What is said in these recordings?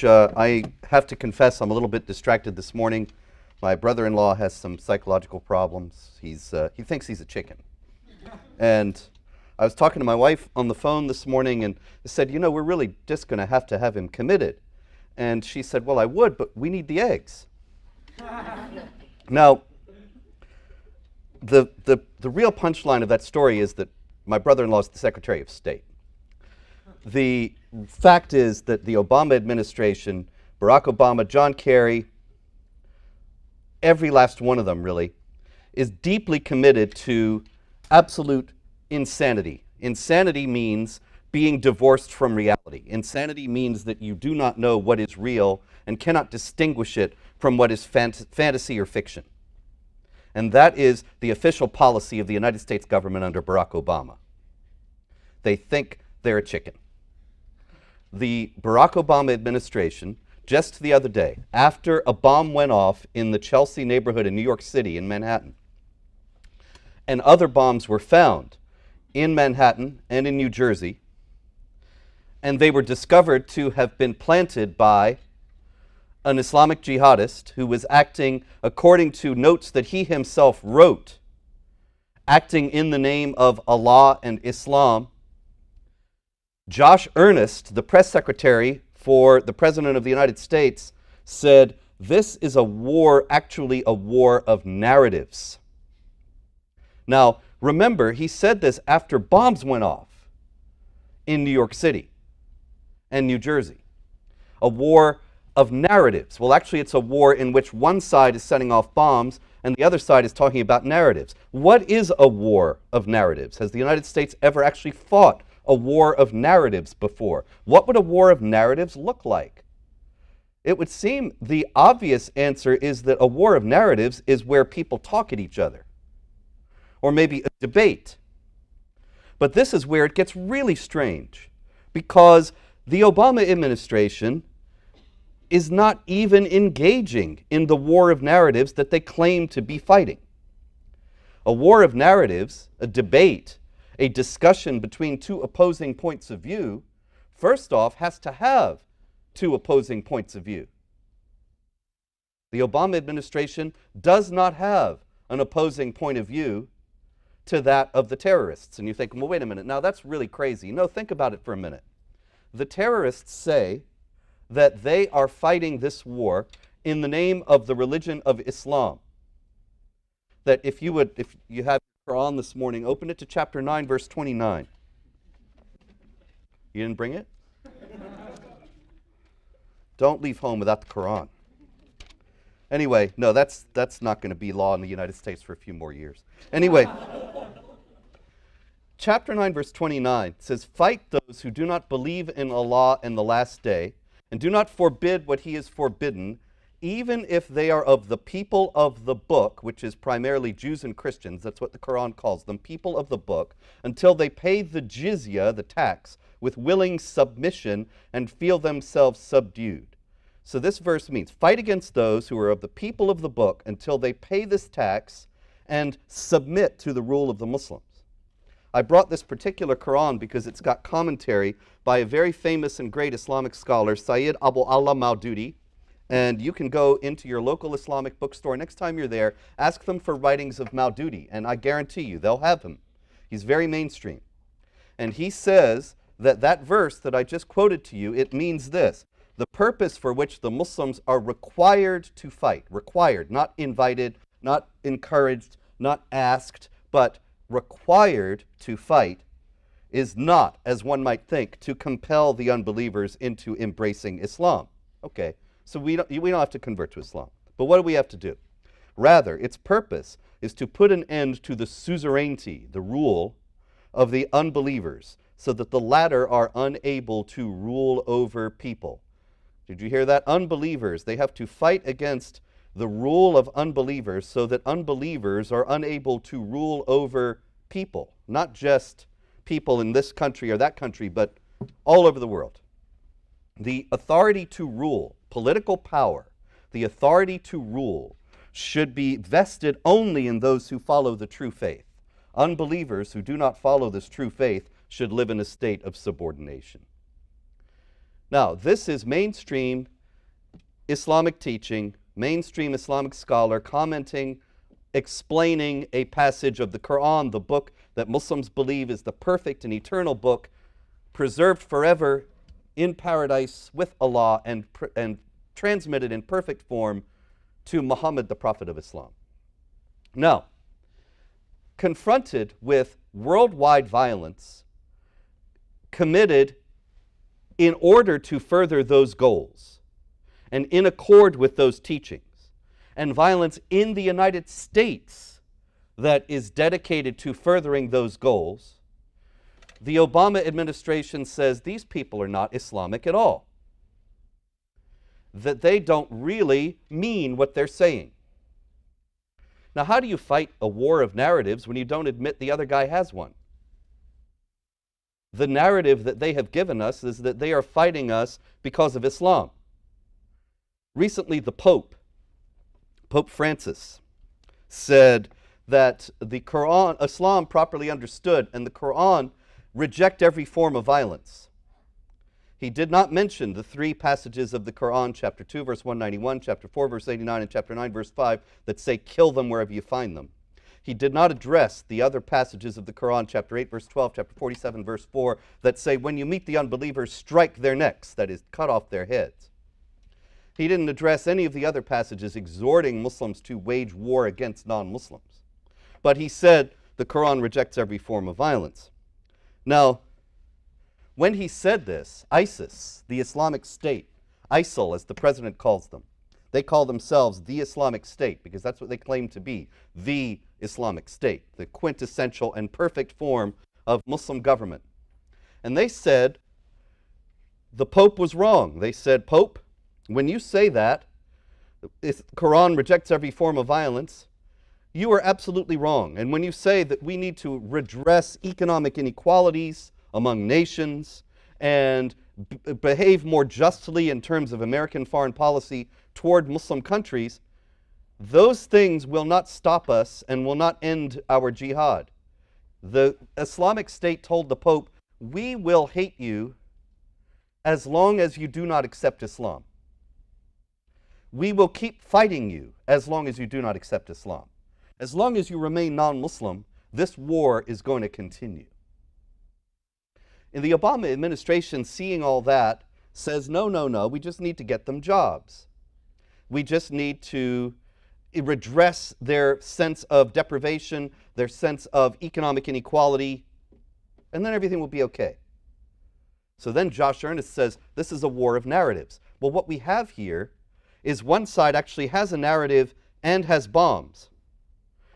I have to confess I'm a little bit distracted this morning. My brother-in-law has some psychological problems. He thinks he's a chicken. And I was talking to my wife on the phone this morning and I said, you know, we're really just going to have him committed. And she said, well, I would, but we need the eggs. Now, the real punchline of that story is that my brother-in-law is the Secretary of State. The fact is that the Obama administration, Barack Obama, John Kerry, every last one of them really, is deeply committed to absolute insanity. Insanity means being divorced from reality. Insanity means that you do not know what is real and cannot distinguish it from what is fantasy or fiction. And that is the official policy of the United States government under Barack Obama. They think they're a chicken. The Barack Obama administration, just the other day, after a bomb went off in the Chelsea neighborhood in New York City in Manhattan, and other bombs were found in Manhattan and in New Jersey, and they were discovered to have been planted by an Islamic jihadist who was acting according to notes that he himself wrote, acting in the name of Allah and Islam. Josh Earnest, the press secretary for the President of the United States, said, this is a war, actually a war of narratives. Now, remember, he said this after bombs went off in New York City and New Jersey. A war of narratives. Well, actually, it's a war in which one side is setting off bombs and the other side is talking about narratives. What is a war of narratives? Has the United States ever actually fought a war of narratives before? What would a war of narratives look like? It would seem the obvious answer is that a war of narratives is where people talk at each other, or maybe a debate. But this is where it gets really strange, because the Obama administration is not even engaging in the war of narratives that they claim to be fighting. A war of narratives, a debate, a discussion between two opposing points of view, first off, has to have two opposing points of view. The Obama administration does not have an opposing point of view to that of the terrorists. And you think, well, wait a minute, now that's really crazy. No, think about it for a minute. The terrorists say that they are fighting this war in the name of the religion of Islam. That if you have Quran this morning, open it to chapter 9, verse 29. You didn't bring it? Don't leave home without the Quran. Anyway, no, that's not going to be law in the United States for a few more years. Anyway, chapter 9, verse 29 says, fight those who do not believe in Allah and the last day, and do not forbid what he has forbidden, even if they are of the people of the book, which is primarily Jews and Christians, that's what the Quran calls them, people of the book, until they pay the jizya, the tax, with willing submission and feel themselves subdued. So this verse means, fight against those who are of the people of the book until they pay this tax and submit to the rule of the Muslims. I brought this particular Quran because it's got commentary by a very famous and great Islamic scholar, Sayyid Abu Allah Maududi. And you can go into your local Islamic bookstore. Next time you're there, ask them for writings of Maududi, and I guarantee you they'll have him. He's very mainstream. And he says that that verse that I just quoted to you, it means this: the purpose for which the Muslims are required to fight, required, not invited, not encouraged, not asked, but required to fight, is not, as one might think, to compel the unbelievers into embracing Islam. Okay. So we don't have to convert to Islam. But what do we have to do? Rather, its purpose is to put an end to the suzerainty, the rule of the unbelievers, so that the latter are unable to rule over people. Did you hear that? Unbelievers, they have to fight against the rule of unbelievers so that unbelievers are unable to rule over people. Not just people in this country or that country, but all over the world. The authority to rule, political power, the authority to rule should be vested only in those who follow the true faith. Unbelievers who do not follow this true faith should live in a state of subordination. Now, this is mainstream Islamic teaching, mainstream Islamic scholar commenting, explaining a passage of the Quran, the book that Muslims believe is the perfect and eternal book, preserved forever in paradise with Allah and transmitted in perfect form to Muhammad, the Prophet of Islam. Now, confronted with worldwide violence committed in order to further those goals and in accord with those teachings, and violence in the United States that is dedicated to furthering those goals, the Obama administration says these people are not Islamic at all, that they don't really mean what they're saying. Now, how do you fight a war of narratives when you don't admit the other guy has one? The narrative that they have given us is that they are fighting us because of Islam. Recently, the Pope Francis, said that the Quran, Islam properly understood, and the Quran reject every form of violence. He did not mention the three passages of the Quran, chapter 2, verse 191, chapter 4, verse 89, and chapter 9, verse 5, that say, kill them wherever you find them. He did not address the other passages of the Quran, chapter 8, verse 12, chapter 47, verse 4, that say, when you meet the unbelievers, strike their necks, that is, cut off their heads. He didn't address any of the other passages exhorting Muslims to wage war against non-Muslims. But he said the Quran rejects every form of violence. Now, when he said this, ISIS, the Islamic State, ISIL as the president calls them, they call themselves the Islamic State because that's what they claim to be, the Islamic State, the quintessential and perfect form of Muslim government. And they said the Pope was wrong. They said, Pope, when you say that, the Quran rejects every form of violence, you are absolutely wrong. And when you say that we need to redress economic inequalities among nations and behave more justly in terms of American foreign policy toward Muslim countries, those things will not stop us and will not end our jihad. The Islamic State told the Pope, we will hate you as long as you do not accept Islam. We will keep fighting you as long as you do not accept Islam. As long as you remain non-Muslim, this war is going to continue. And the Obama administration, seeing all that, says, no, no, no, we just need to get them jobs. We just need to redress their sense of deprivation, their sense of economic inequality, and then everything will be okay. So then Josh Earnest says, this is a war of narratives. Well, what we have here is one side actually has a narrative and has bombs,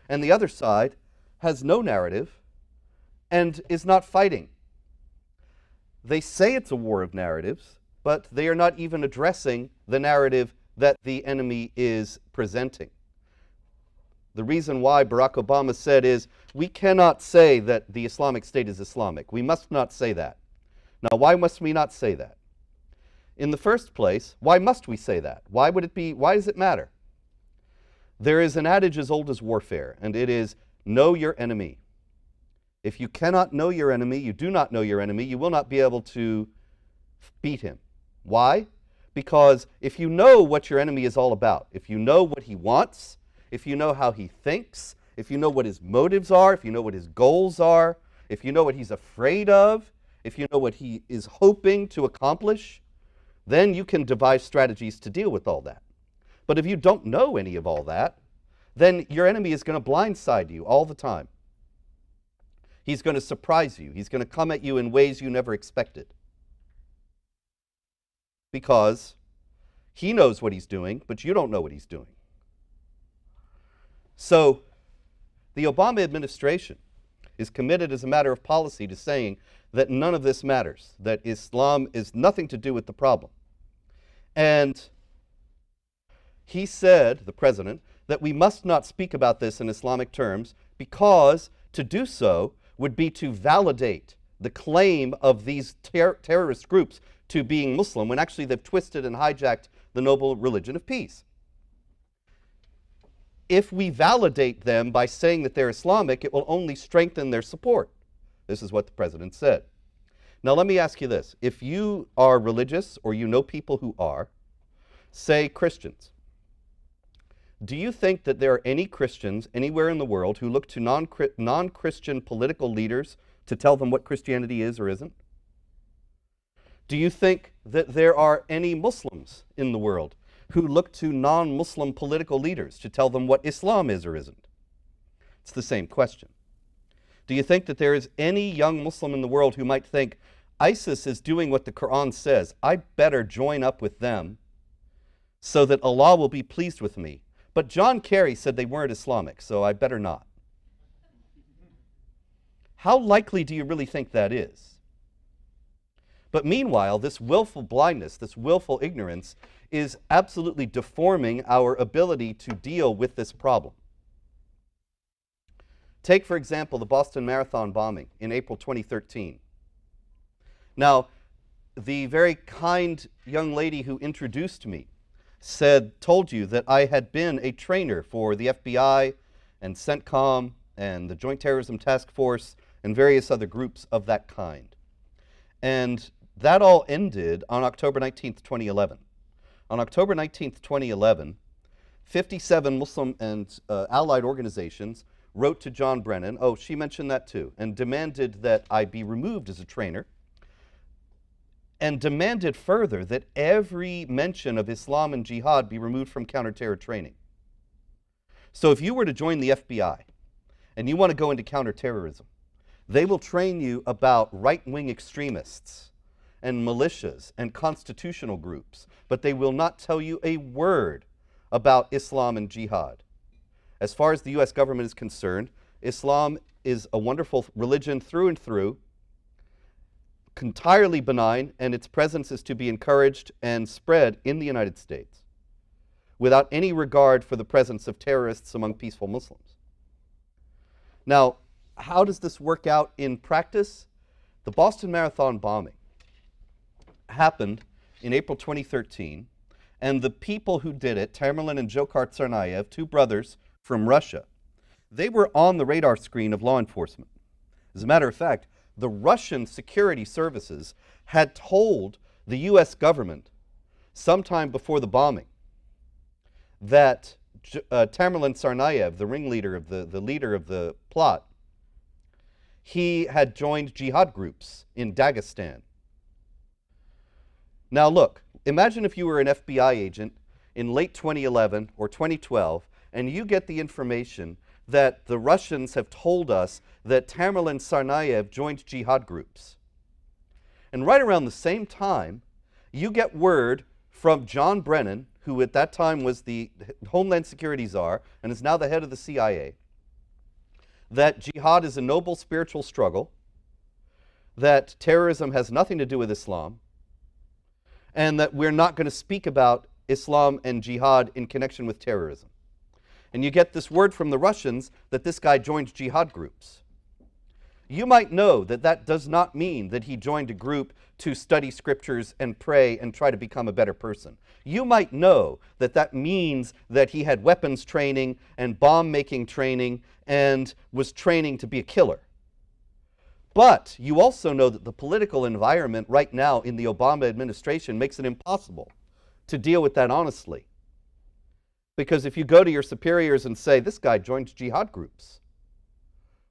and the other side has no narrative and is not fighting. They say it's a war of narratives, but they are not even addressing the narrative that the enemy is presenting. The reason why Barack Obama said is, we cannot say that the Islamic State is Islamic. We must not say that. Now, why must we not say that? In the first place, why must we say that? Why does it matter? There is an adage as old as warfare, and it is, know your enemy. If you cannot know your enemy, you do not know your enemy, you will not be able to beat him. Why? Because if you know what your enemy is all about, if you know what he wants, if you know how he thinks, if you know what his motives are, if you know what his goals are, if you know what he's afraid of, if you know what he is hoping to accomplish, then you can devise strategies to deal with all that. But if you don't know any of all that, then your enemy is going to blindside you all the time. He's going to surprise you. He's going to come at you in ways you never expected. Because he knows what he's doing, but you don't know what he's doing. So the Obama administration is committed as a matter of policy to saying that none of this matters, that Islam is nothing to do with the problem. And he said, the president, that we must not speak about this in Islamic terms because to do so would be to validate the claim of these terrorist groups to being Muslim when actually they've twisted and hijacked the noble religion of peace. If we validate them by saying that they're Islamic, it will only strengthen their support. This is what the president said. Now let me ask you this. If you are religious or you know people who are, say Christians, do you think that there are any Christians anywhere in the world who look to non-Christian political leaders to tell them what Christianity is or isn't? Do you think that there are any Muslims in the world who look to non-Muslim political leaders to tell them what Islam is or isn't? It's the same question. Do you think that there is any young Muslim in the world who might think, ISIS is doing what the Quran says, I better join up with them so that Allah will be pleased with me? But John Kerry said they weren't Islamic, so I better not. How likely do you really think that is? But meanwhile, this willful blindness, this willful ignorance, is absolutely deforming our ability to deal with this problem. Take, for example, the Boston Marathon bombing in April 2013. Now, the very kind young lady who introduced me told you that I had been a trainer for the FBI and CENTCOM and the Joint Terrorism Task Force and various other groups of that kind. And that all ended on October 19th, 2011. On October 19th, 2011, 57 Muslim and allied organizations wrote to John Brennan, oh, she mentioned that too, and demanded that I be removed as a trainer, and demanded further that every mention of Islam and jihad be removed from counterterror training. So if you were to join the FBI and you want to go into counterterrorism, they will train you about right-wing extremists and militias and constitutional groups, but they will not tell you a word about Islam and jihad. As far as the US government is concerned, Islam is a wonderful religion through and through, entirely benign, and its presence is to be encouraged and spread in the United States without any regard for the presence of terrorists among peaceful Muslims. Now, how does this work out in practice? The Boston Marathon bombing happened in April 2013, and the people who did it, Tamerlan and Dzhokhar Tsarnaev, two brothers from Russia, they were on the radar screen of law enforcement. As a matter of fact, the Russian security services had told the US government sometime before the bombing that Tamerlan Tsarnaev, the ringleader of the leader of the plot, he had joined jihad groups in Dagestan. Now look, imagine if you were an FBI agent in late 2011 or 2012 and you get the information that the Russians have told us that Tamerlan Tsarnaev joined jihad groups. And right around the same time, you get word from John Brennan, who at that time was the Homeland Security Czar and is now the head of the CIA, that jihad is a noble spiritual struggle, that terrorism has nothing to do with Islam, and that we're not going to speak about Islam and jihad in connection with terrorism. And you get this word from the Russians that this guy joined jihad groups. You might know that that does not mean that he joined a group to study scriptures and pray and try to become a better person. You might know that that means that he had weapons training and bomb-making training and was training to be a killer. But you also know that the political environment right now in the Obama administration makes it impossible to deal with that honestly. Because if you go to your superiors and say, this guy joined jihad groups,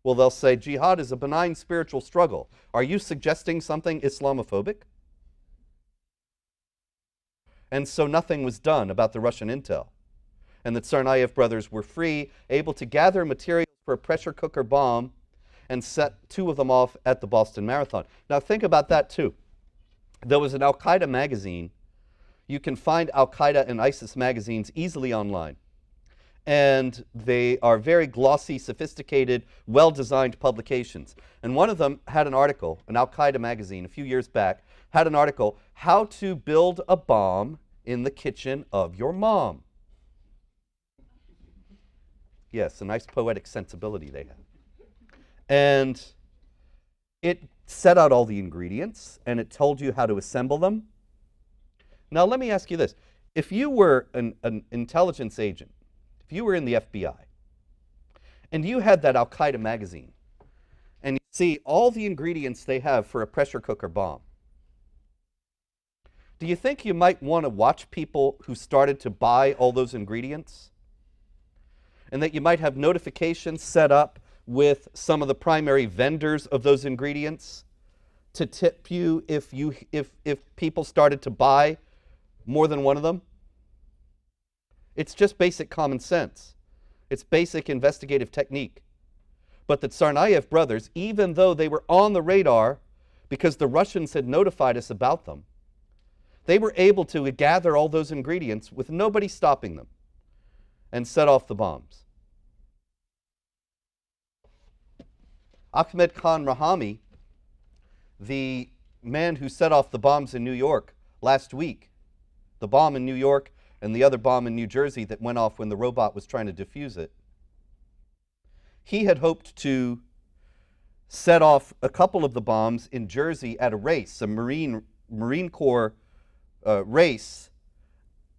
well, they'll say, jihad is a benign spiritual struggle. Are you suggesting something Islamophobic? And so nothing was done about the Russian intel. And the Tsarnaev brothers were free, able to gather materials for a pressure cooker bomb and set two of them off at the Boston Marathon. Now think about that too. There was an Al-Qaeda magazine. You can find Al-Qaeda and ISIS magazines easily online. And they are very glossy, sophisticated, well-designed publications. And one of them had an article, an Al-Qaeda magazine a few years back, had an article, How to Build a Bomb in the Kitchen of Your Mom. Yes, a nice poetic sensibility they had. And it set out all the ingredients, and it told you how to assemble them. Now, let me ask you this. If you were an intelligence agent, if you were in the FBI, and you had that Al-Qaeda magazine, and you see all the ingredients they have for a pressure cooker bomb. Do you think you might want to watch people who started to buy all those ingredients? And that you might have notifications set up with some of the primary vendors of those ingredients to tip you if people started to buy more than one of them? It's just basic common sense. It's basic investigative technique. But the Tsarnaev brothers, even though they were on the radar because the Russians had notified us about them, they were able to gather all those ingredients with nobody stopping them and set off the bombs. Ahmed Khan Rahami, the man who set off the bombs in New York last week, the bomb in New York and the other bomb in New Jersey that went off when the robot was trying to defuse it, he had hoped to set off a couple of the bombs in Jersey at a race, a Marine Corps race.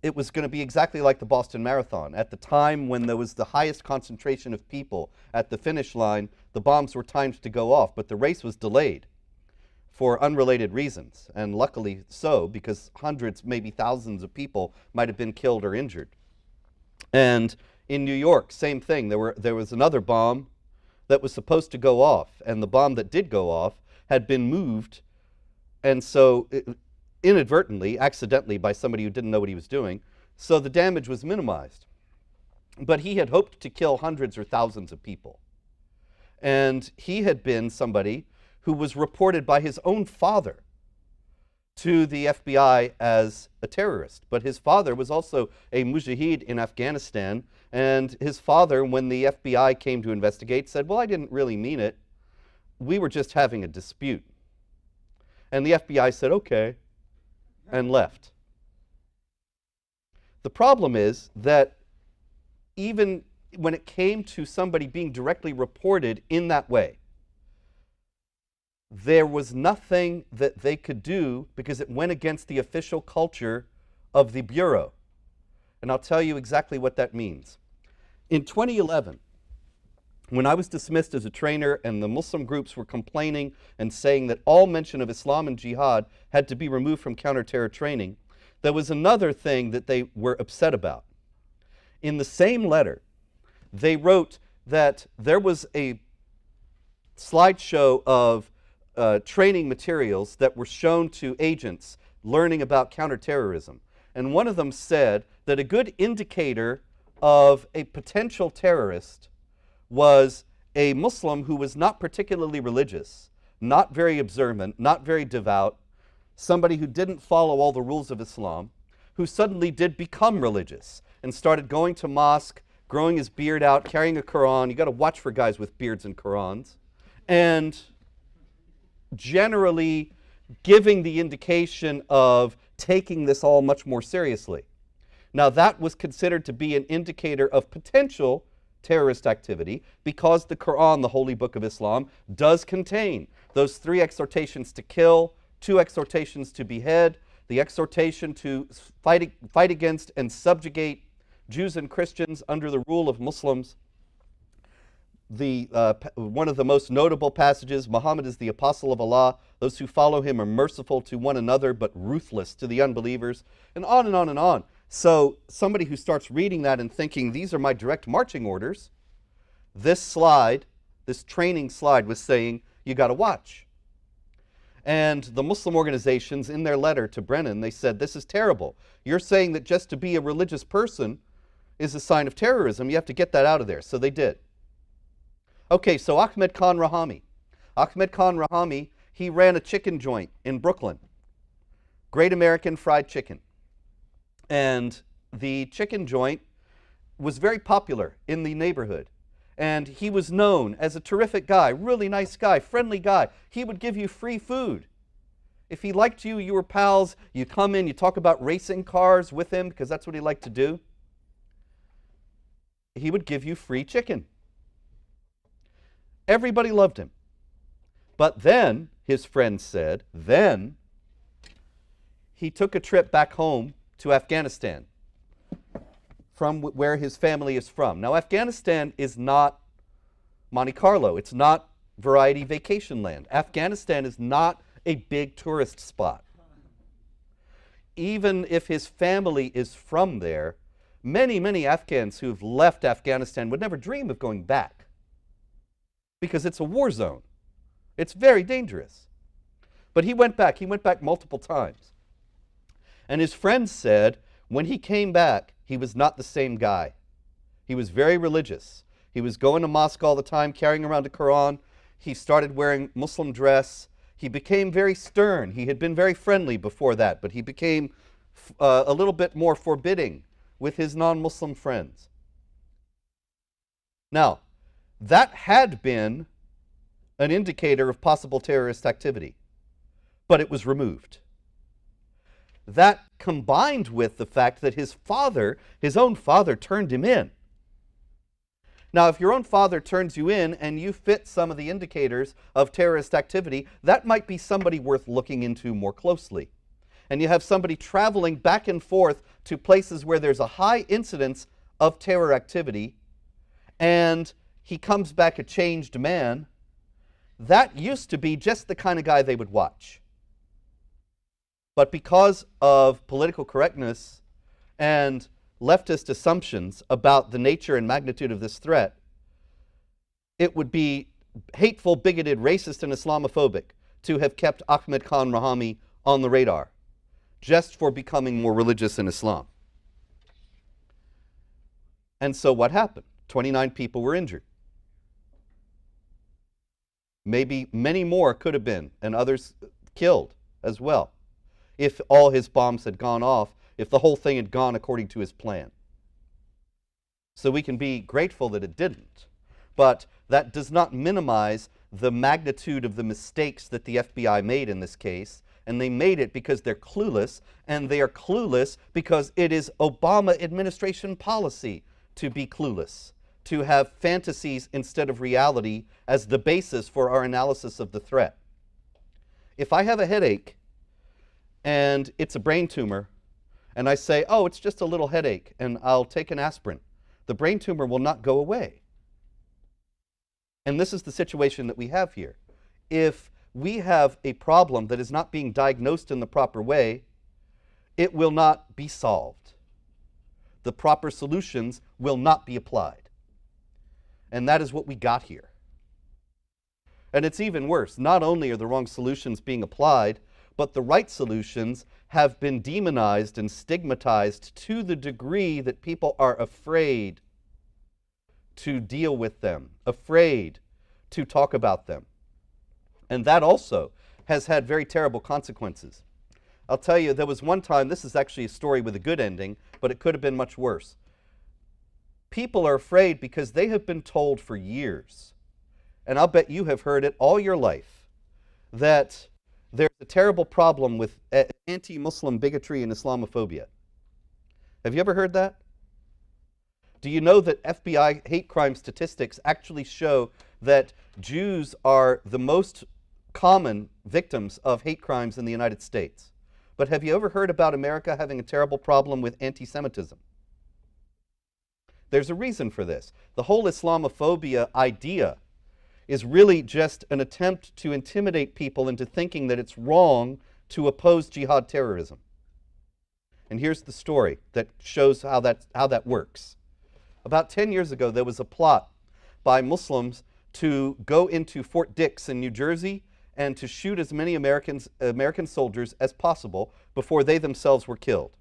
It was going to be exactly like the Boston Marathon. At the time when there was the highest concentration of people at the finish line, the bombs were timed to go off, but the race was delayed for unrelated reasons, and luckily so, because hundreds, maybe thousands of people might have been killed or injured. And in New York, same thing. There was another bomb that was supposed to go off, and the bomb that did go off had been moved, and so inadvertently, accidentally, by somebody who didn't know what he was doing, so the damage was minimized. But he had hoped to kill hundreds or thousands of people. And he had been somebody who was reported by his own father to the FBI as a terrorist. But his father was also a mujahid in Afghanistan, and his father, when the FBI came to investigate, said, well, I didn't really mean it. We were just having a dispute. And the FBI said, okay, and left. The problem is that even when it came to somebody being directly reported in that way, there was nothing that they could do because it went against the official culture of the Bureau. And I'll tell you exactly what that means. In 2011, when I was dismissed as a trainer and the Muslim groups were complaining and saying that all mention of Islam and jihad had to be removed from counterterror training, there was another thing that they were upset about. In the same letter, they wrote that there was a slideshow of training materials that were shown to agents learning about counterterrorism. And one of them said that a good indicator of a potential terrorist was a Muslim who was not particularly religious, not very observant, not very devout, somebody who didn't follow all the rules of Islam, who suddenly did become religious and started going to mosque, growing his beard out, carrying a Quran. You got to watch for guys with beards and Qurans. And generally giving the indication of taking this all much more seriously. Now, that was considered to be an indicator of potential terrorist activity because the Quran, the holy book of Islam, does contain those 3 exhortations to kill, 2 exhortations to behead, the exhortation to fight against and subjugate Jews and Christians under the rule of Muslims. One of the most notable passages, Muhammad is the apostle of Allah. Those who follow him are merciful to one another, but ruthless to the unbelievers, and on and on and on. So somebody who starts reading that and thinking, these are my direct marching orders, this slide, this training slide was saying, you got to watch. And the Muslim organizations, in their letter to Brennan, they said, this is terrible. You're saying that just to be a religious person is a sign of terrorism. You have to get that out of there. So they did. Okay, so Ahmed Khan Rahami. Ahmed Khan Rahami, he ran a chicken joint in Brooklyn. Great American Fried Chicken. And the chicken joint was very popular in the neighborhood. And he was known as a terrific guy, really nice guy, friendly guy. He would give you free food. If he liked you, you were pals, you come in, you talk about racing cars with him, because that's what he liked to do. He would give you free chicken. Everybody loved him. But then, his friends said, then he took a trip back home to Afghanistan, from where his family is from. Now, Afghanistan is not Monte Carlo. It's not variety vacation land. Afghanistan is not a big tourist spot. Even if his family is from there, many Afghans who've left Afghanistan would never dream of going back because it's a war zone. It's very dangerous. But he went back multiple times. And his friends said when he came back, he was not the same guy. He was very religious. He was going to mosque all the time, carrying around a Quran. He started wearing Muslim dress. He became very stern. He had been very friendly before that, but he became a little bit more forbidding with his non-Muslim friends. Now, that had been an indicator of possible terrorist activity, but it was removed. That combined with the fact that his own father, turned him in. Now, if your own father turns you in and you fit some of the indicators of terrorist activity, that might be somebody worth looking into more closely. And you have somebody traveling back and forth to places where there's a high incidence of terror activity, and he comes back a changed man. That used to be just the kind of guy they would watch. But because of political correctness and leftist assumptions about the nature and magnitude of this threat, it would be hateful, bigoted, racist, and Islamophobic to have kept Ahmed Khan Rahami on the radar just for becoming more religious in Islam. And so what happened? 29 people were injured. Maybe many more could have been, and others killed as well, if all his bombs had gone off, if the whole thing had gone according to his plan. So we can be grateful that it didn't. But that does not minimize the magnitude of the mistakes that the FBI made in this case. And they made it because they're clueless, and they are clueless because it is Obama administration policy to be clueless, to have fantasies instead of reality as the basis for our analysis of the threat. If I have a headache and it's a brain tumor, and I say, oh, it's just a little headache, and I'll take an aspirin, the brain tumor will not go away. And this is the situation that we have here. If we have a problem that is not being diagnosed in the proper way, it will not be solved. The proper solutions will not be applied. And that is what we got here. And it's even worse. Not only are the wrong solutions being applied, but the right solutions have been demonized and stigmatized to the degree that people are afraid to deal with them, afraid to talk about them. And that also has had very terrible consequences. I'll tell you, there was one time, this is actually a story with a good ending, but it could have been much worse. People are afraid because they have been told for years, and I'll bet you have heard it all your life, that there's a terrible problem with anti-Muslim bigotry and Islamophobia. Have you ever heard that? Do you know that FBI hate crime statistics actually show that Jews are the most common victims of hate crimes in the United States? But have you ever heard about America having a terrible problem with anti-Semitism? There's a reason for this. The whole Islamophobia idea is really just an attempt to intimidate people into thinking that it's wrong to oppose jihad terrorism. And here's the story that shows how that works. About 10 years ago, there was a plot by Muslims to go into Fort Dix in New Jersey and to shoot as many American soldiers as possible before they themselves were killed.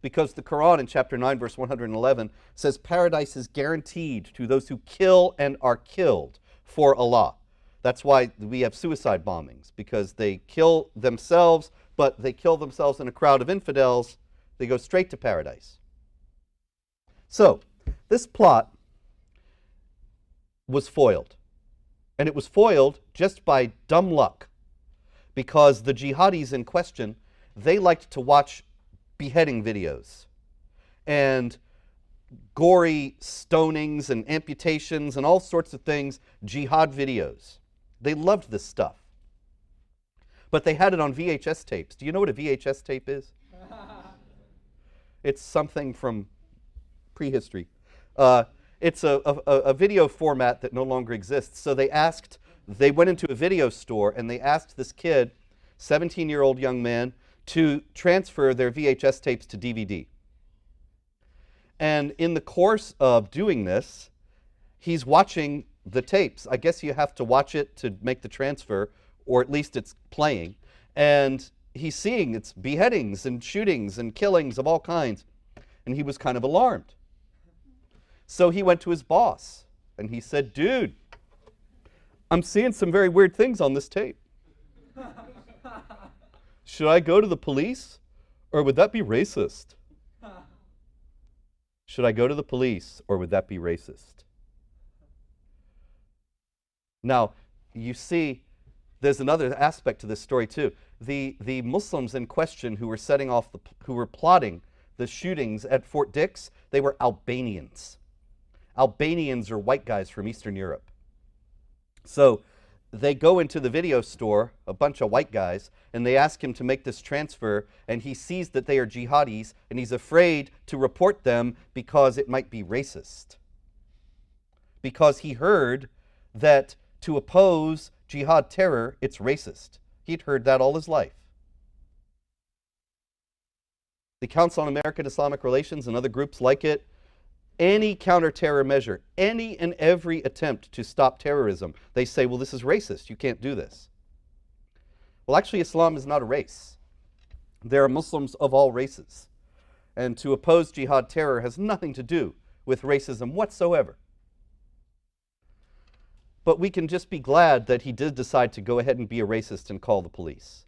Because the Quran in chapter 9, verse 111 says paradise is guaranteed to those who kill and are killed for Allah. That's why we have suicide bombings, because they kill themselves, but they kill themselves in a crowd of infidels. They go straight to paradise. So, this plot was foiled. And it was foiled just by dumb luck, because the jihadis in question, they liked to watch beheading videos and gory stonings and amputations and all sorts of things, jihad videos. They loved this stuff. But they had it on VHS tapes. Do you know what a VHS tape is? It's something from prehistory. it's a video format that no longer exists. So they went into a video store and they asked this kid, 17-year-old young man, to transfer their VHS tapes to DVD. And in the course of doing this, he's watching the tapes. I guess you have to watch it to make the transfer, or at least it's playing. And he's seeing it's beheadings and shootings and killings of all kinds. And he was kind of alarmed. So he went to his boss and he said, "Dude, I'm seeing some very weird things on this tape. Should I go to the police, or would that be racist? Should I go to the police, or would that be racist?" Now, you see, there's another aspect to this story too. The Muslims in question who were plotting the shootings at Fort Dix, they were Albanians. Albanians are white guys from Eastern Europe. So they go into the video store, a bunch of white guys, and they ask him to make this transfer, and he sees that they are jihadis, and he's afraid to report them because it might be racist. Because he heard that to oppose jihad terror, it's racist. He'd heard that all his life. The Council on American Islamic Relations and other groups like it, any counter-terror measure, any and every attempt to stop terrorism, they say, well, this is racist. You can't do this. Well, actually, Islam is not a race. There are Muslims of all races. And to oppose jihad terror has nothing to do with racism whatsoever. But we can just be glad that he did decide to go ahead and be a racist and call the police.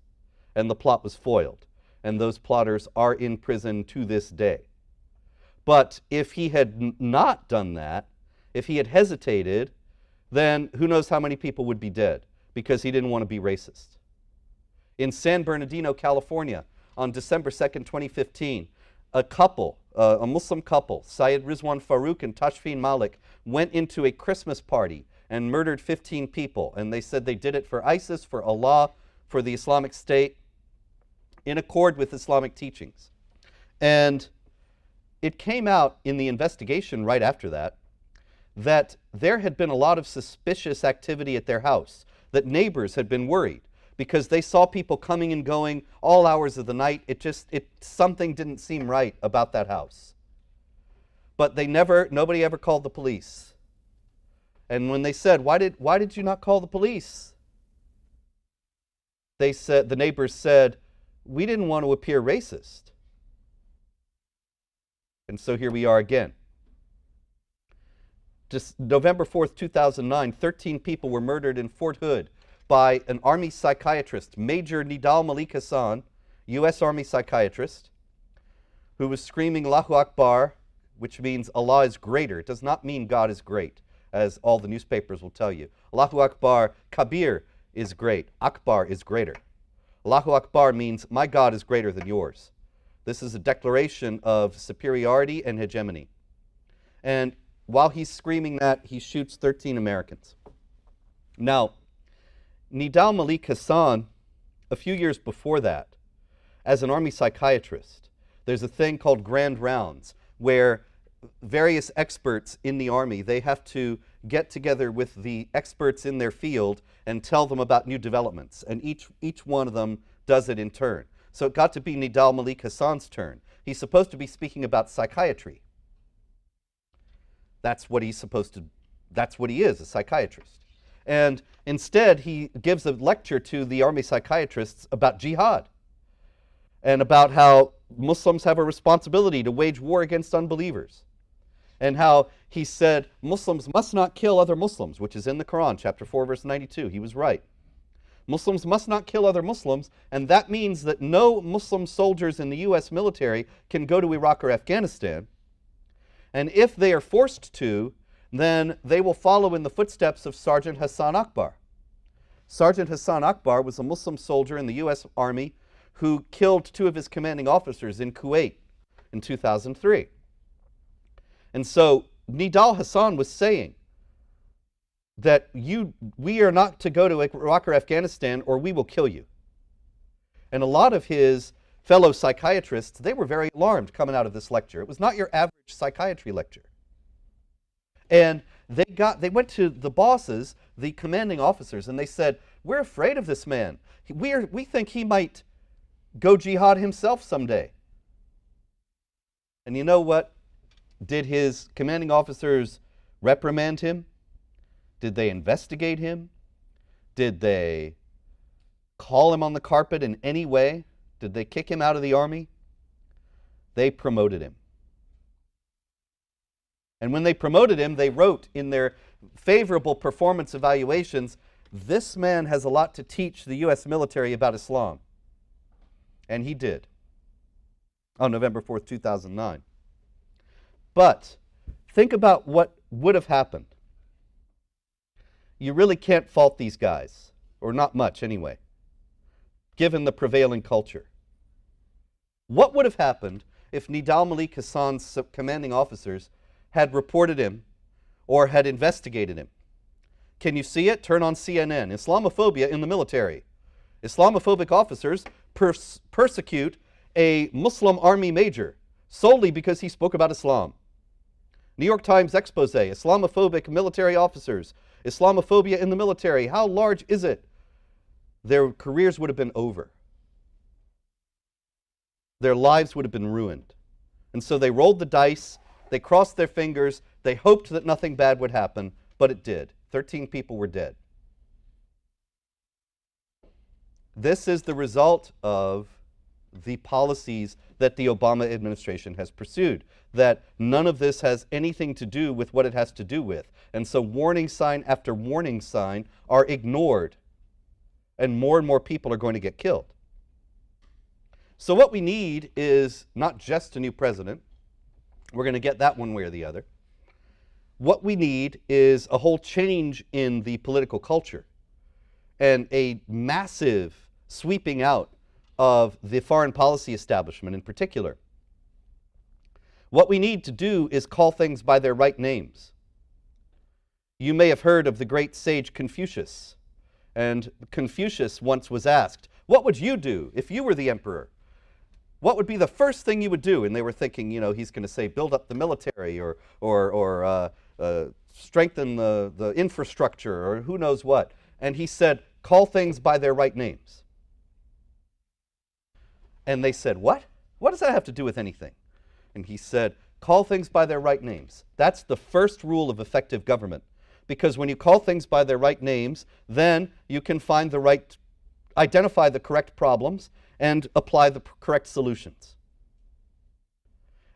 And the plot was foiled. And those plotters are in prison to this day. But if he had not done that, if he had hesitated, then who knows how many people would be dead because he didn't want to be racist. In San Bernardino, California, on December 2nd, 2015, a Muslim couple, Syed Rizwan Farouk and Tashfeen Malik, went into a Christmas party and murdered 15 people. And they said they did it for ISIS, for Allah, for the Islamic State, in accord with Islamic teachings. And it came out in the investigation right after that there had been a lot of suspicious activity at their house, that neighbors had been worried because they saw people coming and going all hours of the night. Something didn't seem right about that house. But nobody ever called the police. And when they said, why did you not call the police? The neighbors said, we didn't want to appear racist. And so here we are again. Just November 4th, 2009, 13 people were murdered in Fort Hood by an Army psychiatrist, Major Nidal Malik Hassan, U.S. Army psychiatrist, who was screaming Allahu Akbar, which means Allah is greater. It does not mean God is great, as all the newspapers will tell you. Allahu Akbar, Kabir is great. Akbar is greater. Allahu Akbar means my God is greater than yours. This is a declaration of superiority and hegemony. And while he's screaming that, he shoots 13 Americans. Now, Nidal Malik Hassan, a few years before that, as an Army psychiatrist, there's a thing called Grand Rounds, where various experts in the Army, they have to get together with the experts in their field and tell them about new developments. And each one of them does it in turn. So it got to be Nidal Malik Hassan's turn. He's supposed to be speaking about psychiatry. That's what he is, a psychiatrist. And instead, he gives a lecture to the Army psychiatrists about jihad and about how Muslims have a responsibility to wage war against unbelievers. And how he said Muslims must not kill other Muslims, which is in the Quran, chapter 4, verse 92. He was right. Muslims must not kill other Muslims, and that means that no Muslim soldiers in the U.S. military can go to Iraq or Afghanistan. And if they are forced to, then they will follow in the footsteps of Sergeant Hassan Akbar. Sergeant Hassan Akbar was a Muslim soldier in the U.S. Army who killed 2 of his commanding officers in Kuwait in 2003. And so Nidal Hassan was saying that we are not to go to Iraq or Afghanistan or we will kill you. And a lot of his fellow psychiatrists, they were very alarmed coming out of this lecture. It was not your average psychiatry lecture. And they went to the bosses, the commanding officers, and they said, we're afraid of this man. We think he might go jihad himself someday. And you know what? Did his commanding officers reprimand him? Did they investigate him? Did they call him on the carpet in any way? Did they kick him out of the army? They promoted him. And when they promoted him, they wrote in their favorable performance evaluations, this man has a lot to teach the U.S. military about Islam. And he did on November 4th, 2009. But think about what would have happened. You really can't fault these guys, or not much anyway, given the prevailing culture. What would have happened if Nidal Malik Hassan's commanding officers had reported him or had investigated him? Can you see it? Turn on CNN. Islamophobia in the military. Islamophobic officers persecute a Muslim army major solely because he spoke about Islam. New York Times expose, Islamophobic military officers, Islamophobia in the military, how large is it? Their careers would have been over. Their lives would have been ruined. And so they rolled the dice, they crossed their fingers, they hoped that nothing bad would happen, but it did. 13 people were dead. This is the result of the policies that the Obama administration has pursued, that none of this has anything to do with what it has to do with. And so warning sign after warning sign are ignored, and more people are going to get killed. So what we need is not just a new president. We're going to get that one way or the other. What we need is a whole change in the political culture and a massive sweeping out of the foreign policy establishment in particular. What we need to do is call things by their right names. You may have heard of the great sage Confucius. And Confucius once was asked, what would you do if you were the emperor? What would be the first thing you would do? And they were thinking, you know, he's going to say, build up the military or strengthen the infrastructure or who knows what. And he said, call things by their right names. And they said, what? What does that have to do with anything? And he said, call things by their right names. That's the first rule of effective government. Because when you call things by their right names, then you can find the right, identify the correct problems and apply the correct solutions.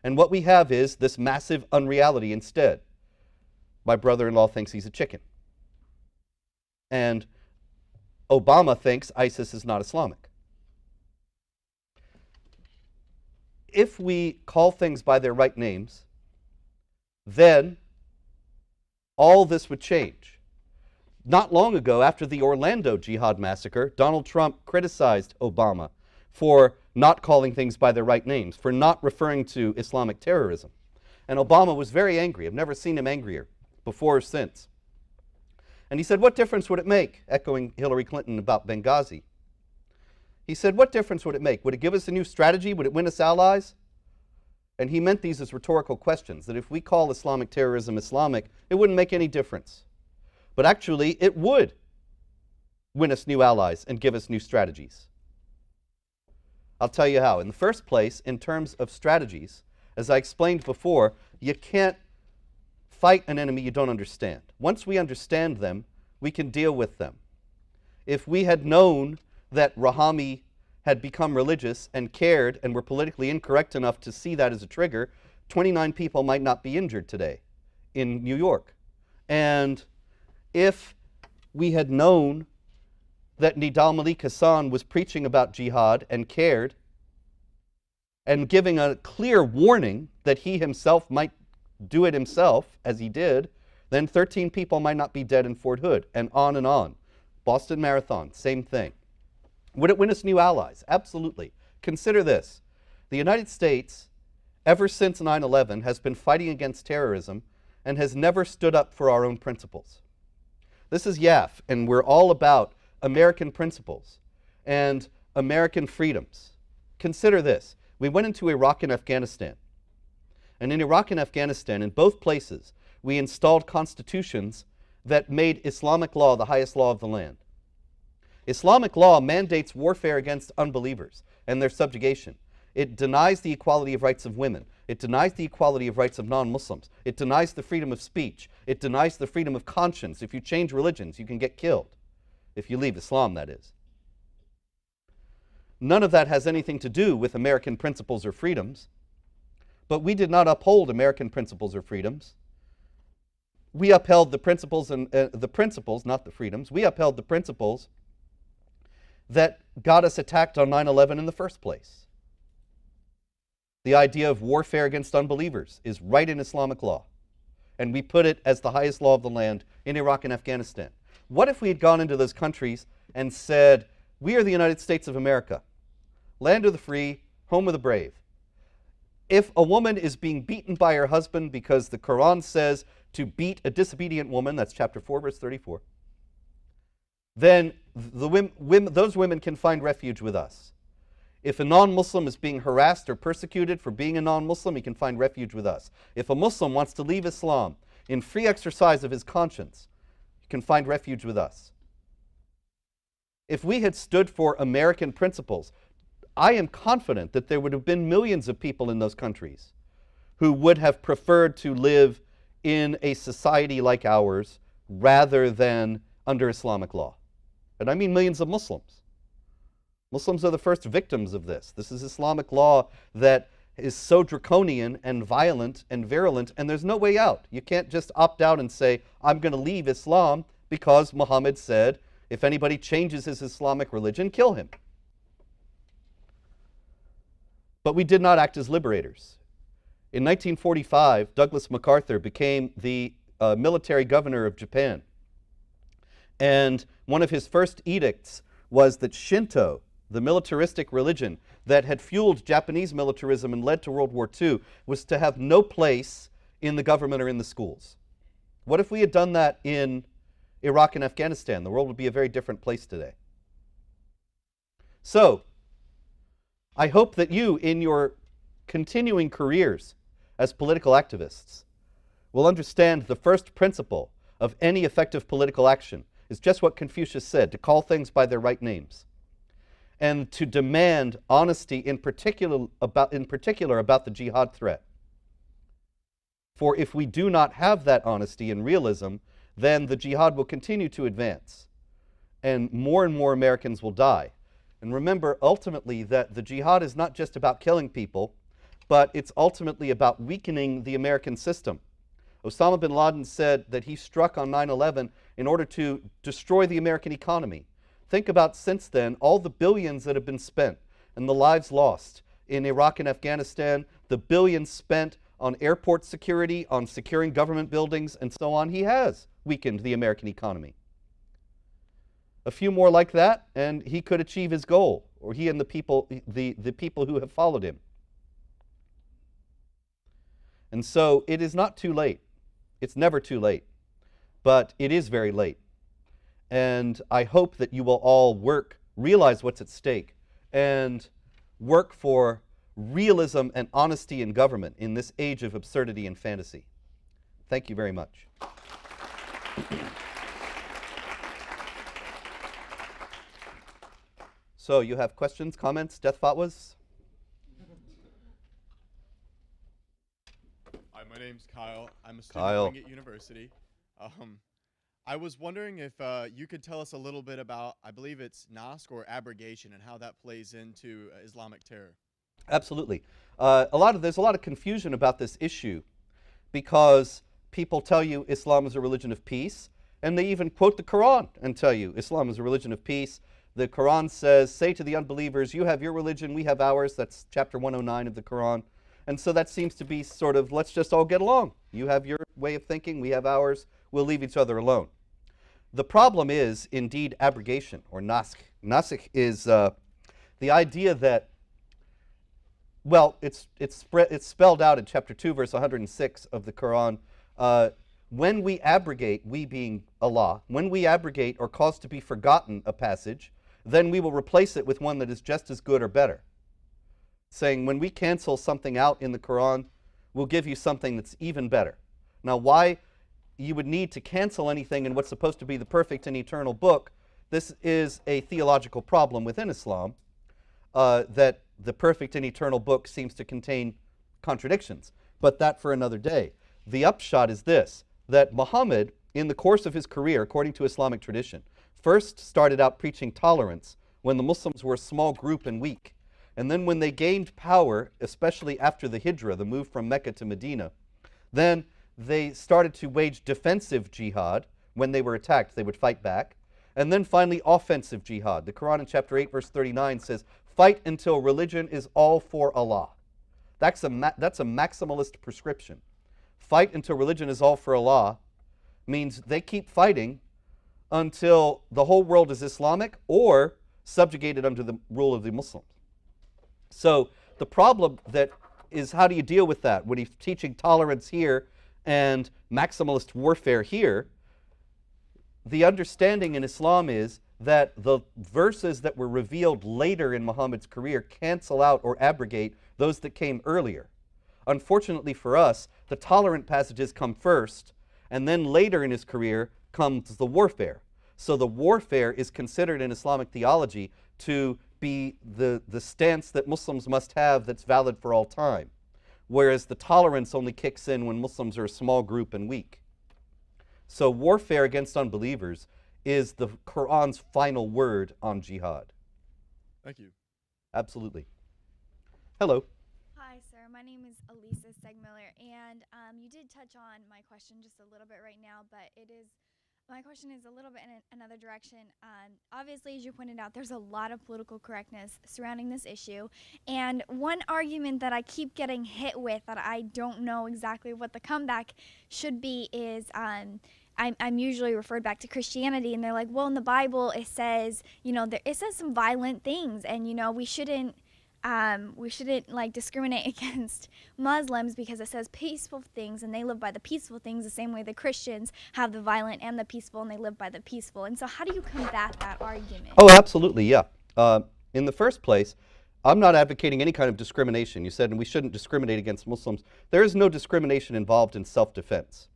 And what we have is this massive unreality instead. My brother-in-law thinks he's a chicken. And Obama thinks ISIS is not Islamic. If we call things by their right names, then all this would change. Not long ago, after the Orlando Jihad massacre, Donald Trump criticized Obama for not calling things by their right names, for not referring to Islamic terrorism. And Obama was very angry. I've never seen him angrier, before or since. And he said, what difference would it make? Echoing Hillary Clinton about Benghazi. He said, what difference would it make? Would it give us a new strategy? Would it win us allies? And he meant these as rhetorical questions, that if we call Islamic terrorism Islamic, it wouldn't make any difference. But actually, it would win us new allies and give us new strategies. I'll tell you how. In the first place, in terms of strategies, as I explained before, you can't fight an enemy you don't understand. Once we understand them, we can deal with them. If we had known that Rouhani had become religious and cared and were politically incorrect enough to see that as a trigger, 29 people might not be injured today in New York. And if we had known that Nidal Malik Hassan was preaching about jihad and cared and giving a clear warning that he himself might do it himself, as he did, then 13 people might not be dead in Fort Hood, and on and on. Boston Marathon, same thing. Would it win us new allies? Absolutely. Consider this. The United States, ever since 9/11, has been fighting against terrorism and has never stood up for our own principles. This is YAF, and we're all about American principles and American freedoms. Consider this. We went into Iraq and Afghanistan. And in Iraq and Afghanistan, in both places, we installed constitutions that made Islamic law the highest law of the land. Islamic law mandates warfare against unbelievers and their subjugation. It denies the equality of rights of women. It denies the equality of rights of non-Muslims. It denies the freedom of speech. It denies the freedom of conscience. If you change religions, you can get killed. If you leave Islam, that is. None of that has anything to do with American principles or freedoms. But we did not uphold American principles or freedoms. We upheld the principles, and the principles, not the freedoms. We upheld the principles that got us attacked on 9/11 in the first place. The idea of warfare against unbelievers is right in Islamic law. And we put it as the highest law of the land in Iraq and Afghanistan. What if we had gone into those countries and said, we are the United States of America, land of the free, home of the brave. If a woman is being beaten by her husband because the Quran says to beat a disobedient woman, that's chapter 4, verse 34, then those women can find refuge with us. If a non-Muslim is being harassed or persecuted for being a non-Muslim, he can find refuge with us. If a Muslim wants to leave Islam in free exercise of his conscience, he can find refuge with us. If we had stood for American principles, I am confident that there would have been millions of people in those countries who would have preferred to live in a society like ours rather than under Islamic law. And I mean millions of Muslims. Muslims are the first victims of this. This is Islamic law that is so draconian and violent and virulent, and there's no way out. You can't just opt out and say, I'm going to leave Islam because Muhammad said, if anybody changes his Islamic religion, kill him. But we did not act as liberators. In 1945, Douglas MacArthur became the military governor of Japan. And one of his first edicts was that Shinto, the militaristic religion that had fueled Japanese militarism and led to World War II, was to have no place in the government or in the schools. What if we had done that in Iraq and Afghanistan? The world would be a very different place today. So, I hope that you, in your continuing careers as political activists, will understand the first principle of any effective political action is just what Confucius said, to call things by their right names, and to demand honesty in particular about the jihad threat. For if we do not have that honesty and realism, then the jihad will continue to advance, and more Americans will die. And remember, ultimately, that the jihad is not just about killing people, but it's ultimately about weakening the American system. Osama bin Laden said that he struck on 9/11 in order to destroy the American economy. Think about since then all the billions that have been spent and the lives lost in Iraq and Afghanistan, the billions spent on airport security, on securing government buildings, and so on. He has weakened the American economy. A few more like that, and he could achieve his goal, or he and the people who have followed him. And so it is not too late. It's never too late, but it is very late. And I hope that you will all realize what's at stake, and work for realism and honesty in government in this age of absurdity and fantasy. Thank you very much. So you have questions, comments, death fatwas? Hi, my name's Kyle. I'm a student at university. I was wondering if you could tell us a little bit about, I believe it's Nask or abrogation, and how that plays into Islamic terror. Absolutely. There's a lot of confusion about this issue because people tell you Islam is a religion of peace, and they even quote the Quran and tell you Islam is a religion of peace. The Quran says, say to the unbelievers, you have your religion, we have ours. That's chapter 109 of the Quran. And so that seems to be sort of, let's just all get along. You have your way of thinking, we have ours, we'll leave each other alone. The problem is, indeed, abrogation, or nasikh. Nasikh is the idea that, well, it's spelled out in chapter 2, verse 106 of the Quran. When we abrogate, we being Allah, when we abrogate or cause to be forgotten a passage, then we will replace it with one that is just as good or better. Saying when we cancel something out in the Quran, we'll give you something that's even better. Now, why you would need to cancel anything in what's supposed to be the perfect and eternal book, this is a theological problem within Islam, that the perfect and eternal book seems to contain contradictions. But that for another day. The upshot is this, that Muhammad, in the course of his career, according to Islamic tradition, first started out preaching tolerance when the Muslims were a small group and weak. And then when they gained power, especially after the Hijrah, the move from Mecca to Medina, then they started to wage defensive jihad. When they were attacked, they would fight back. And then finally, offensive jihad. The Quran in chapter 8, verse 39 says, fight until religion is all for Allah. That's a maximalist prescription. Fight until religion is all for Allah means they keep fighting until the whole world is Islamic or subjugated under the rule of the Muslims. So the problem that is, how do you deal with that when he's teaching tolerance here and maximalist warfare here? The understanding in Islam is that the verses that were revealed later in Muhammad's career cancel out or abrogate those that came earlier. Unfortunately for us, the tolerant passages come first, and then later in his career comes the warfare. So the warfare is considered in Islamic theology to be the stance that Muslims must have that's valid for all time, whereas the tolerance only kicks in when Muslims are a small group and weak. So warfare against unbelievers is the Quran's final word on jihad. Thank you. Absolutely. Hello. Hi, sir. My name is Elisa Segmiller, and you did touch on my question just a little bit right now, but my question is a little bit in another direction. Obviously, as you pointed out, there's a lot of political correctness surrounding this issue, and one argument that I keep getting hit with that I don't know exactly what the comeback should be is I'm usually referred back to Christianity, and they're like, well, in the Bible it says, it says some violent things, and we shouldn't like discriminate against Muslims because it says peaceful things, and they live by the peaceful things the same way the Christians have the violent and the peaceful, and they live by the peaceful. And so how do you combat that argument? Oh, absolutely, yeah. In the first place, I'm not advocating any kind of discrimination. You said we shouldn't discriminate against Muslims. There is no discrimination involved in self-defense,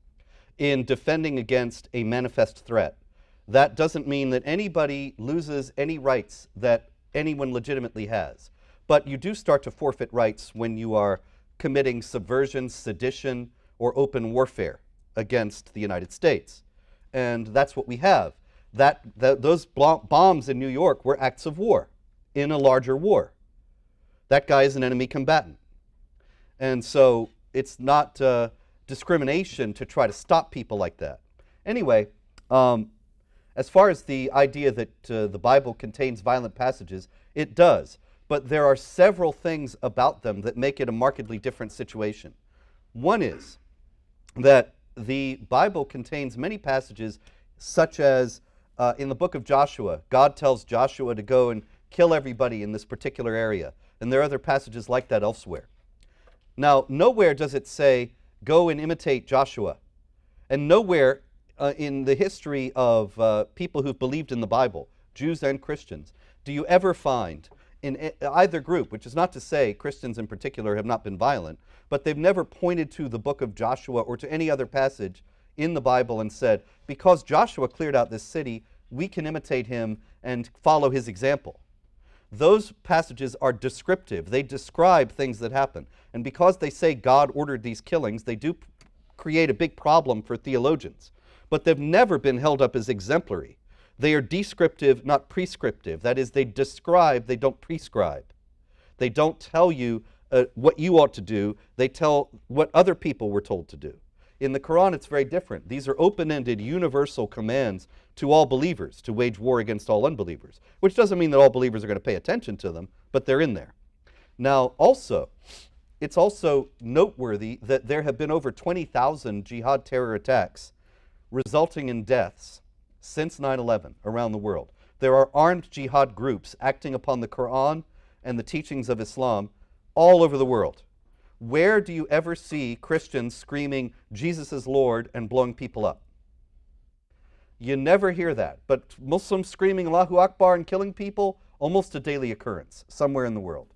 in defending against a manifest threat. That doesn't mean that anybody loses any rights that anyone legitimately has. But you do start to forfeit rights when you are committing subversion, sedition, or open warfare against the United States. And that's what we have. Those bombs in New York were acts of war in a larger war. That guy is an enemy combatant. And so it's not discrimination to try to stop people like that. Anyway, as far as the idea that the Bible contains violent passages, it does. But there are several things about them that make it a markedly different situation. One is that the Bible contains many passages such as in the book of Joshua, God tells Joshua to go and kill everybody in this particular area. And there are other passages like that elsewhere. Now, nowhere does it say, go and imitate Joshua. And nowhere in the history of people who've believed in the Bible, Jews and Christians, do you ever find in either group, which is not to say Christians in particular have not been violent, but they've never pointed to the book of Joshua or to any other passage in the Bible and said, because Joshua cleared out this city, we can imitate him and follow his example. Those passages are descriptive. They describe things that happen. And because they say God ordered these killings, they do create a big problem for theologians. But they've never been held up as exemplary. They are descriptive, not prescriptive. That is, they describe, they don't prescribe. They don't tell you what you ought to do. They tell what other people were told to do. In the Quran, it's very different. These are open-ended, universal commands to all believers to wage war against all unbelievers, which doesn't mean that all believers are going to pay attention to them, but they're in there. Now, also, it's also noteworthy that there have been over 20,000 jihad terror attacks resulting in deaths since 9/11 around the world. There are armed jihad groups acting upon the Quran and the teachings of Islam all over the world. Where do you ever see Christians screaming, Jesus is Lord, and blowing people up? You never hear that. But Muslims screaming Allahu Akbar and killing people, almost a daily occurrence somewhere in the world.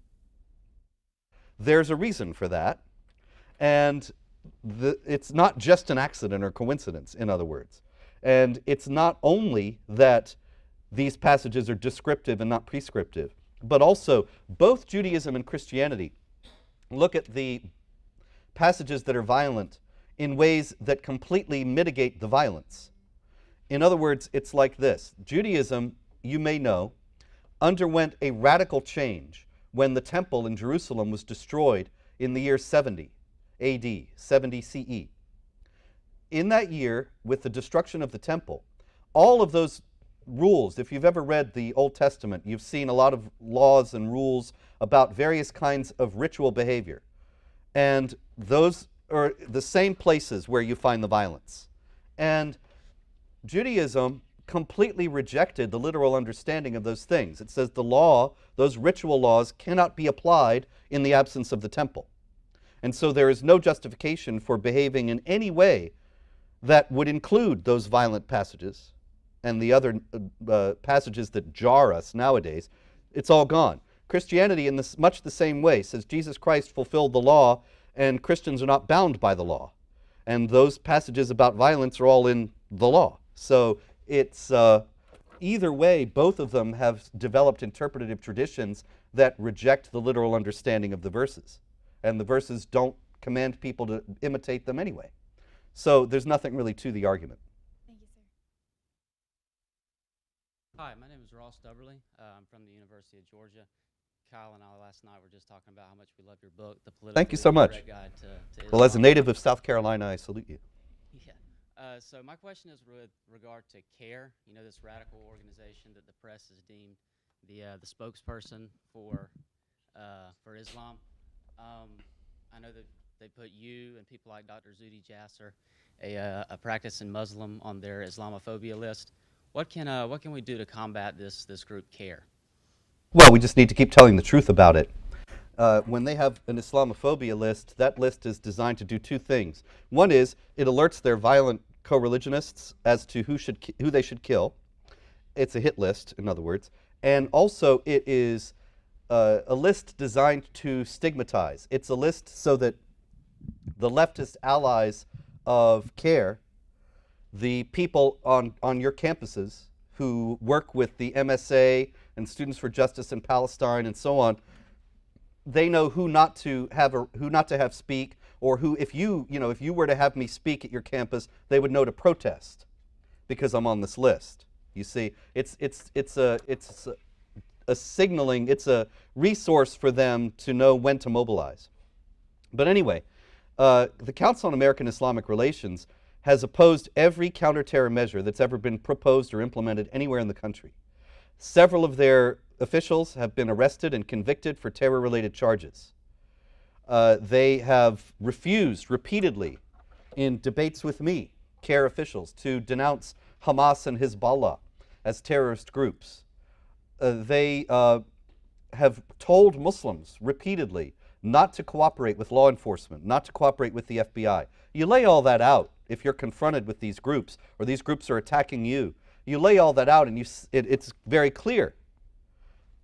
There's a reason for that. And it's not just an accident or coincidence, in other words. And it's not only that these passages are descriptive and not prescriptive, but also both Judaism and Christianity look at the passages that are violent in ways that completely mitigate the violence. In other words, it's like this. Judaism, you may know, underwent a radical change when the temple in Jerusalem was destroyed in the year 70 AD, 70 CE. In that year, with the destruction of the temple, all of those rules, if you've ever read the Old Testament, you've seen a lot of laws and rules about various kinds of ritual behavior. And those are the same places where you find the violence. And Judaism completely rejected the literal understanding of those things. It says the law, those ritual laws, cannot be applied in the absence of the temple. And so there is no justification for behaving in any way that would include those violent passages and the other passages that jar us nowadays. It's all gone. Christianity, in much the same way, says Jesus Christ fulfilled the law and Christians are not bound by the law. And those passages about violence are all in the law. So it's either way, both of them have developed interpretative traditions that reject the literal understanding of the verses. And the verses don't command people to imitate them anyway. So there's nothing really to the argument. Thank you, sir. Hi, my name is Ross Dubberly. I'm from the University of Georgia. Kyle and I last night were just talking about how much we love your book, The Political Thank you so much. Guide to Well, as a Islam. native of South Carolina, I salute you. Yeah. So my question is with regard to CARE, this radical organization that the press has deemed the spokesperson for Islam. I know that they put you and people like Dr. Zuhdi Jasser, a practicing Muslim, on their Islamophobia list. What can we do to combat this group CARE? Well, we just need to keep telling the truth about it. When they have an Islamophobia list, that list is designed to do two things. One is it alerts their violent co-religionists as to who they should kill. It's a hit list, in other words. And also it is a list designed to stigmatize. It's a list so that the leftist allies of CARE, the people on your campuses who work with the MSA and Students for Justice in Palestine and so on, they know who not to have speak, or who, if you were to have me speak at your campus, they would know to protest because I'm on this list. You see, it's a signaling, it's a resource for them to know when to mobilize. But anyway, the Council on American Islamic Relations has opposed every counterterror measure that's ever been proposed or implemented anywhere in the country. Several of their officials have been arrested and convicted for terror-related charges. They have refused repeatedly in debates with me, CARE officials, to denounce Hamas and Hezbollah as terrorist groups. They have told Muslims repeatedly not to cooperate with law enforcement, not to cooperate with the FBI. You lay all that out if you're confronted with these groups, or these groups are attacking you. You lay all that out and it's very clear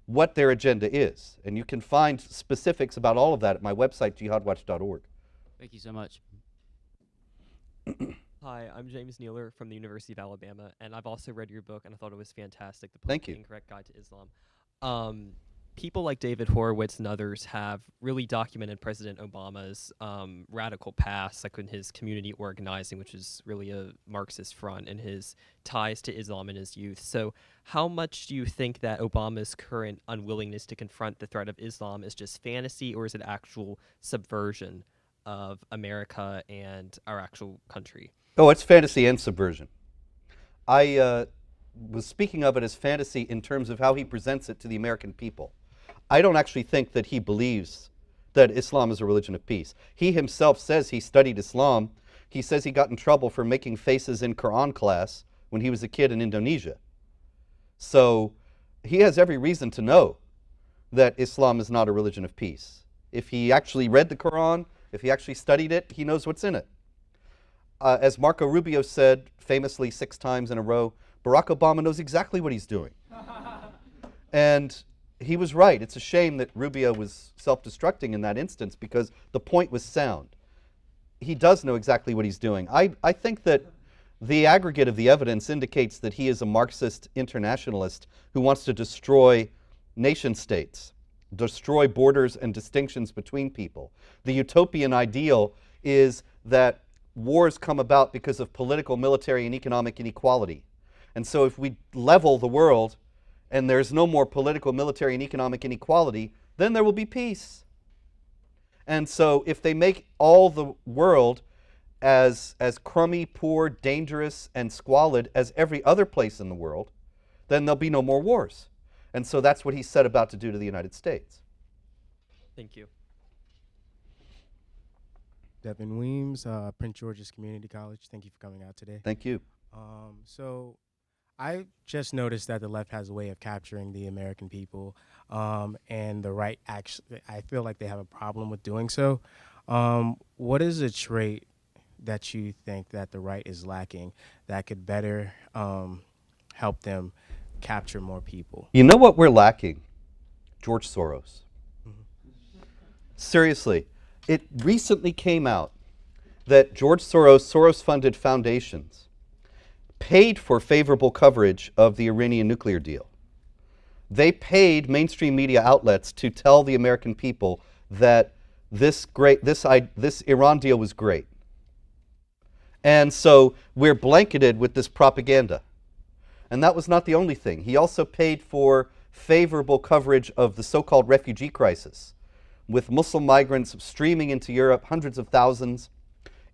what their agenda is. And you can find specifics about all of that at my website, jihadwatch.org. Thank you so much. Hi, I'm James Nealer from the University of Alabama, and I've also read your book, and I thought it was fantastic, The Thank Politically you. Incorrect Guide to Islam. People like David Horowitz and others have really documented President Obama's radical past, like in his community organizing, which is really a Marxist front, and his ties to Islam in his youth. So how much do you think that Obama's current unwillingness to confront the threat of Islam is just fantasy, or is it actual subversion of America and our actual country? Oh, it's fantasy and subversion. I was speaking of it as fantasy in terms of how he presents it to the American people. I don't actually think that he believes that Islam is a religion of peace. He himself says he studied Islam. He says he got in trouble for making faces in Quran class when he was a kid in Indonesia. So he has every reason to know that Islam is not a religion of peace. If he actually read the Quran, if he actually studied it, he knows what's in it. As Marco Rubio said famously 6 times in a row, Barack Obama knows exactly what he's doing. And he was right. It's a shame that Rubio was self-destructing in that instance because the point was sound. he does know exactly what he's doing. I think that the aggregate of the evidence indicates that he is a Marxist internationalist who wants to destroy nation states, destroy borders and distinctions between people. The utopian ideal is that wars come about because of political, military, and economic inequality. And so if we level the world and there's no more political, military, and economic inequality, then there will be peace. And so if they make all the world as crummy, poor, dangerous, and squalid as every other place in the world, then there'll be no more wars. And so that's what he set about to do to the United States. Thank you. Devin Weems, Prince George's Community College. Thank you for coming out today. Thank you. So I just noticed that the left has a way of capturing the American people, and the right actually, I feel like they have a problem with doing so. What is a trait that you think that the right is lacking that could better help them capture more people? You know what we're lacking? George Soros. Seriously, it recently came out that George Soros, Soros-funded foundations, paid for favorable coverage of the Iranian nuclear deal. They paid mainstream media outlets to tell the American people that this Iran deal was great. And so we're blanketed with this propaganda. And that was not the only thing. He also paid for favorable coverage of the so-called refugee crisis, with Muslim migrants streaming into Europe, hundreds of thousands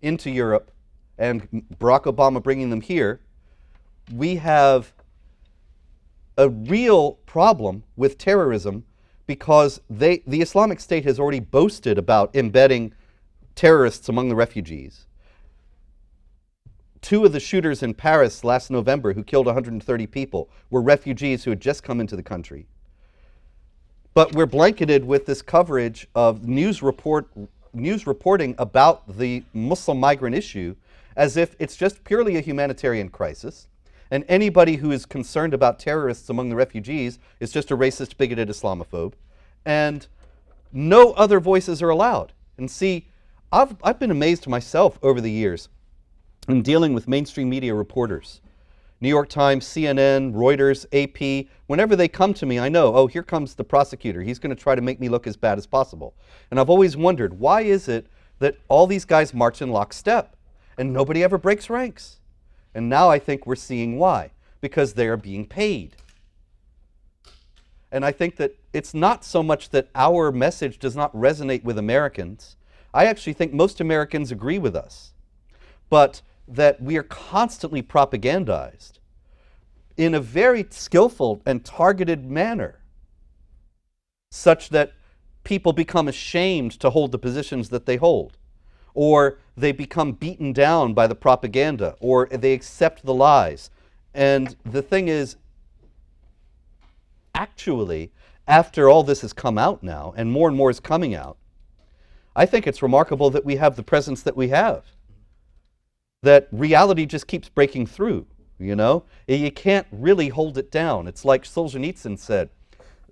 into Europe, and Barack Obama bringing them here. We have a real problem with terrorism because the Islamic State has already boasted about embedding terrorists among the refugees. Two of the shooters in Paris last November who killed 130 people were refugees who had just come into the country. But we're blanketed with this coverage of news reporting about the Muslim migrant issue as if it's just purely a humanitarian crisis, and anybody who is concerned about terrorists among the refugees is just a racist, bigoted Islamophobe, and no other voices are allowed. And see, I've been amazed myself over the years in dealing with mainstream media reporters. New York Times, CNN, Reuters, AP, whenever they come to me, I know, oh, here comes the prosecutor. He's going to try to make me look as bad as possible. And I've always wondered, why is it that all these guys march in lockstep and nobody ever breaks ranks? And now I think we're seeing why. Because they are being paid. And I think that it's not so much that our message does not resonate with Americans. I actually think most Americans agree with us. But that we are constantly propagandized in a very skillful and targeted manner, such that people become ashamed to hold the positions that they hold, or they become beaten down by the propaganda, or they accept the lies. And the thing is, actually, after all this has come out now, and more is coming out, I think it's remarkable that we have the presence that we have. That reality just keeps breaking through, you know? You can't really hold it down. It's like Solzhenitsyn said,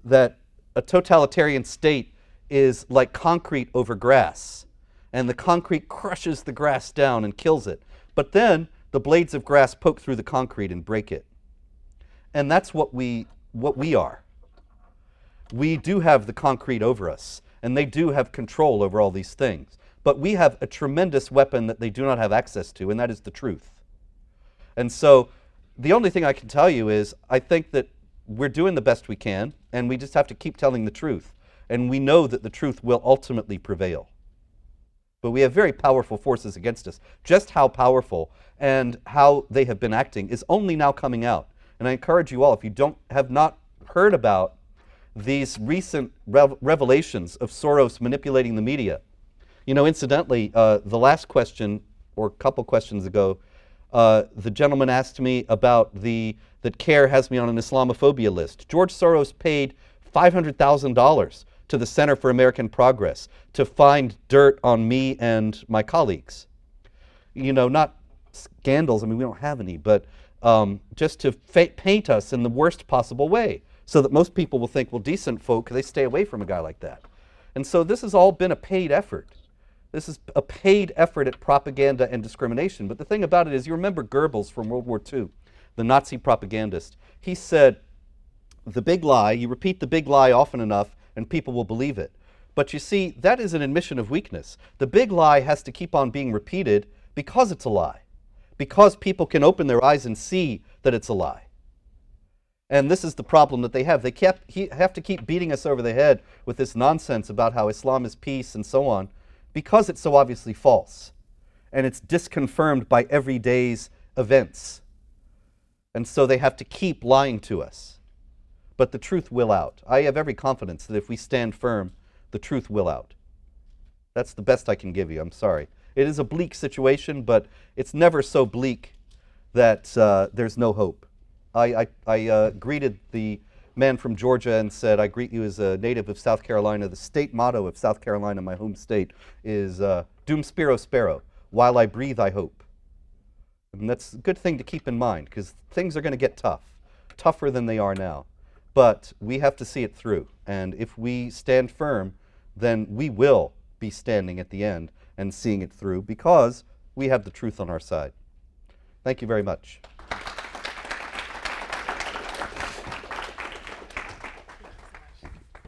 that a totalitarian state is like concrete over grass, and the concrete crushes the grass down and kills it. But then the blades of grass poke through the concrete and break it. And that's what we are. We do have the concrete over us, and they do have control over all these things. But we have a tremendous weapon that they do not have access to, and that is the truth. And so the only thing I can tell you is I think that we're doing the best we can, and we just have to keep telling the truth. And we know that the truth will ultimately prevail. But we have very powerful forces against us. Just how powerful and how they have been acting is only now coming out. And I encourage you all, if you have not heard about these recent revelations of Soros manipulating the media. You know, incidentally, the last question, or a couple questions ago, the gentleman asked me about that CARE has me on an Islamophobia list. George Soros paid $500,000 to the Center for American Progress to find dirt on me and my colleagues. You know, not scandals, I mean, we don't have any, but just to paint us in the worst possible way so that most people will think, well, decent folk, they stay away from a guy like that. And so this has all been a paid effort. This is a paid effort at propaganda and discrimination. But the thing about it is, you remember Goebbels from World War II, the Nazi propagandist. He said, the big lie, you repeat the big lie often enough and people will believe it. But you see, that is an admission of weakness. The big lie has to keep on being repeated because it's a lie, because people can open their eyes and see that it's a lie. And this is the problem that they have. They have to keep beating us over the head with this nonsense about how Islam is peace and so on, because it's so obviously false. And it's disconfirmed by every day's events. And so they have to keep lying to us. But the truth will out. I have every confidence that if we stand firm, the truth will out. That's the best I can give you. I'm sorry. It is a bleak situation, but it's never so bleak that there's no hope. I greeted the man from Georgia and said, I greet you as a native of South Carolina. The state motto of South Carolina, my home state, is Dum Spiro Spero, while I breathe, I hope. And that's a good thing to keep in mind, because things are going to get tough, tougher than they are now. But we have to see it through. And if we stand firm, then we will be standing at the end and seeing it through, because we have the truth on our side. Thank you very much.